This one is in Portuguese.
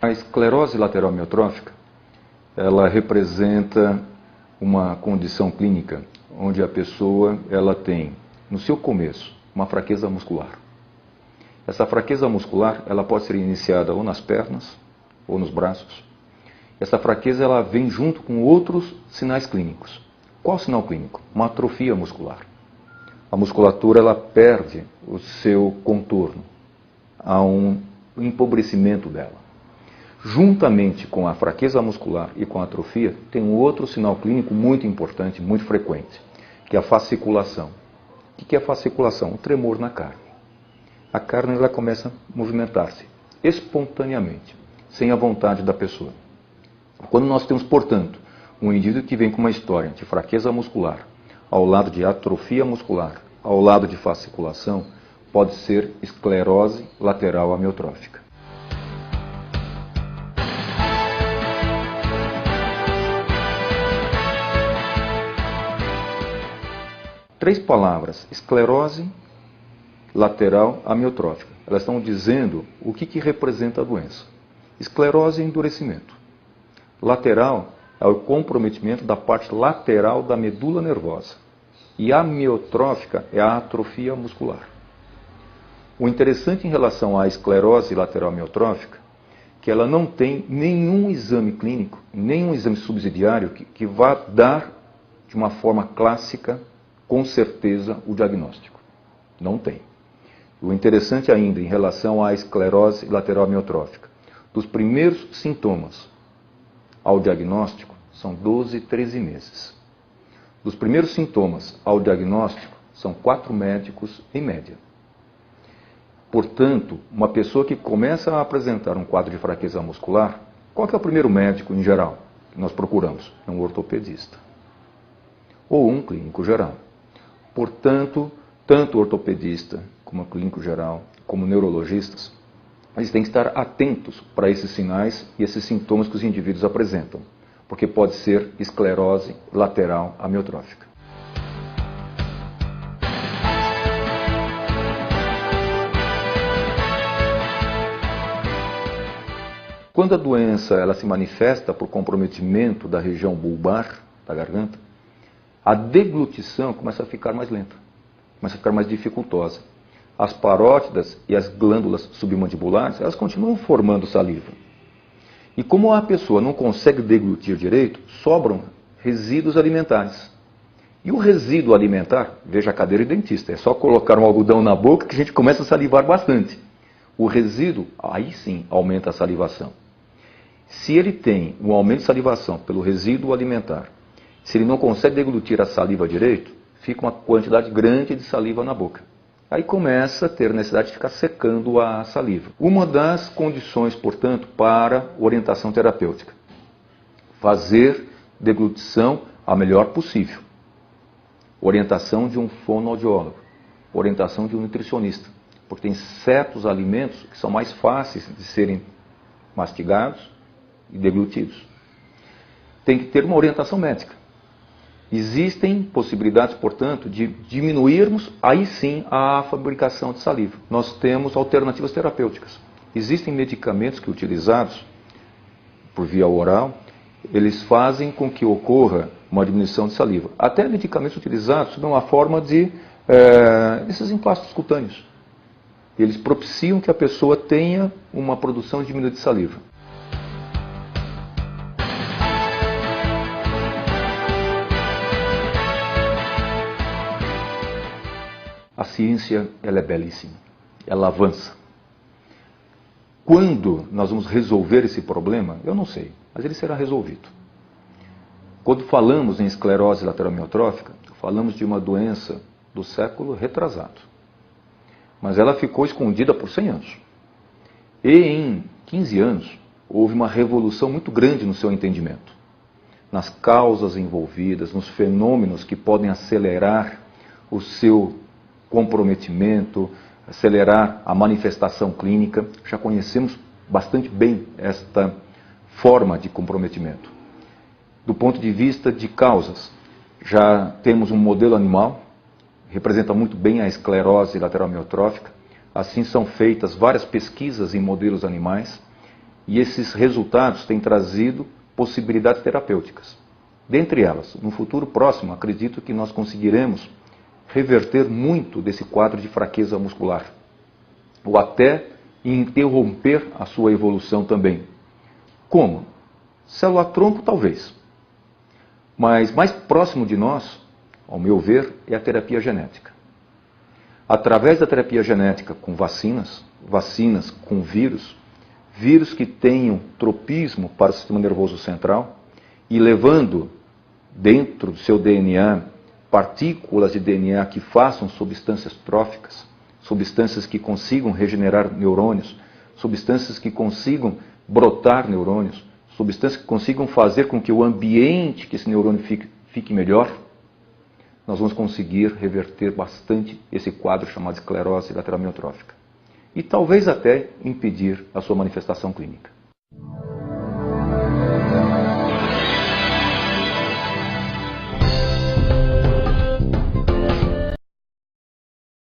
A esclerose lateral amiotrófica, ela representa uma condição clínica onde a pessoa ela tem, no seu começo, uma fraqueza muscular. Essa fraqueza muscular ela pode ser iniciada ou nas pernas ou nos braços. Essa fraqueza ela vem junto com outros sinais clínicos. Qual sinal clínico? Uma atrofia muscular. A musculatura ela perde o seu contorno, há um empobrecimento dela. Juntamente com a fraqueza muscular e com a atrofia, tem um outro sinal clínico muito importante, muito frequente, que é a fasciculação. O que é a fasciculação? O tremor na carne. A carne ela começa a movimentar-se espontaneamente, sem a vontade da pessoa. Quando nós temos, portanto, um indivíduo que vem com uma história de fraqueza muscular, ao lado de atrofia muscular, ao lado de fasciculação, pode ser esclerose lateral amiotrófica. Três palavras: esclerose lateral amiotrófica. Elas estão dizendo o que representa a doença. Esclerose é endurecimento. Lateral é o comprometimento da parte lateral da medula nervosa. E amiotrófica é a atrofia muscular. O interessante em relação à esclerose lateral amiotrófica é que ela não tem nenhum exame clínico, nenhum exame subsidiário que vá dar de uma forma clássica, com certeza, o diagnóstico. Não tem. O interessante ainda em relação à esclerose lateral amiotrófica, dos primeiros sintomas ao diagnóstico são 12, 13 meses. Dos primeiros sintomas ao diagnóstico são 4 médicos em média. Portanto, uma pessoa que começa a apresentar um quadro de fraqueza muscular, qual que é o primeiro médico em geral que nós procuramos? É um ortopedista ou um clínico geral. Portanto, tanto o ortopedista como o clínico geral, como neurologistas, eles têm que estar atentos para esses sinais e esses sintomas que os indivíduos apresentam, porque pode ser esclerose lateral amiotrófica. Quando a doença ela se manifesta por comprometimento da região bulbar, da garganta, a deglutição começa a ficar mais lenta, começa a ficar mais dificultosa. As parótidas e as glândulas submandibulares, elas continuam formando saliva. E como a pessoa não consegue deglutir direito, sobram resíduos alimentares. E o resíduo alimentar, veja a cadeira de dentista, é só colocar um algodão na boca que a gente começa a salivar bastante. O resíduo, aí sim, aumenta a salivação. Se ele tem um aumento de salivação pelo resíduo alimentar, se ele não consegue deglutir a saliva direito, fica uma quantidade grande de saliva na boca. Aí começa a ter necessidade de ficar secando a saliva. Uma das condições, portanto, para orientação terapêutica: fazer deglutição a melhor possível. Orientação de um fonoaudiólogo, orientação de um nutricionista, porque tem certos alimentos que são mais fáceis de serem mastigados e deglutidos. Tem que ter uma orientação médica. Existem possibilidades, portanto, de diminuirmos, aí sim, a fabricação de saliva. Nós temos alternativas terapêuticas. Existem medicamentos que, utilizados por via oral, eles fazem com que ocorra uma diminuição de saliva. Até medicamentos utilizados sob uma forma de esses emplastos cutâneos. Eles propiciam que a pessoa tenha uma produção diminuída de saliva. A ciência ela é belíssima, ela avança. Quando nós vamos resolver esse problema, eu não sei, mas ele será resolvido. Quando falamos em esclerose lateral amiotrófica, falamos de uma doença do século retrasado. Mas ela ficou escondida por 100 anos. E em 15 anos, houve uma revolução muito grande no seu entendimento. Nas causas envolvidas, nos fenômenos que podem acelerar o seu comprometimento, acelerar a manifestação clínica. Já conhecemos bastante bem esta forma de comprometimento. Do ponto de vista de causas, já temos um modelo animal, representa muito bem a esclerose lateral amiotrófica. Assim são feitas várias pesquisas em modelos animais E esses resultados têm trazido possibilidades terapêuticas. Dentre elas, no futuro próximo, acredito que nós conseguiremos reverter muito desse quadro de fraqueza muscular, ou até interromper a sua evolução também. Como? Célula-tronco, talvez. Mas mais próximo de nós, ao meu ver, é a terapia genética. Através da terapia genética com vacinas com vírus que tenham tropismo para o sistema nervoso central e levando dentro do seu DNA partículas de DNA que façam substâncias tróficas, substâncias que consigam regenerar neurônios, substâncias que consigam brotar neurônios, substâncias que consigam fazer com que o ambiente que esse neurônio fique melhor, nós vamos conseguir reverter bastante esse quadro chamado esclerose lateral amiotrófica. E talvez até impedir a sua manifestação clínica.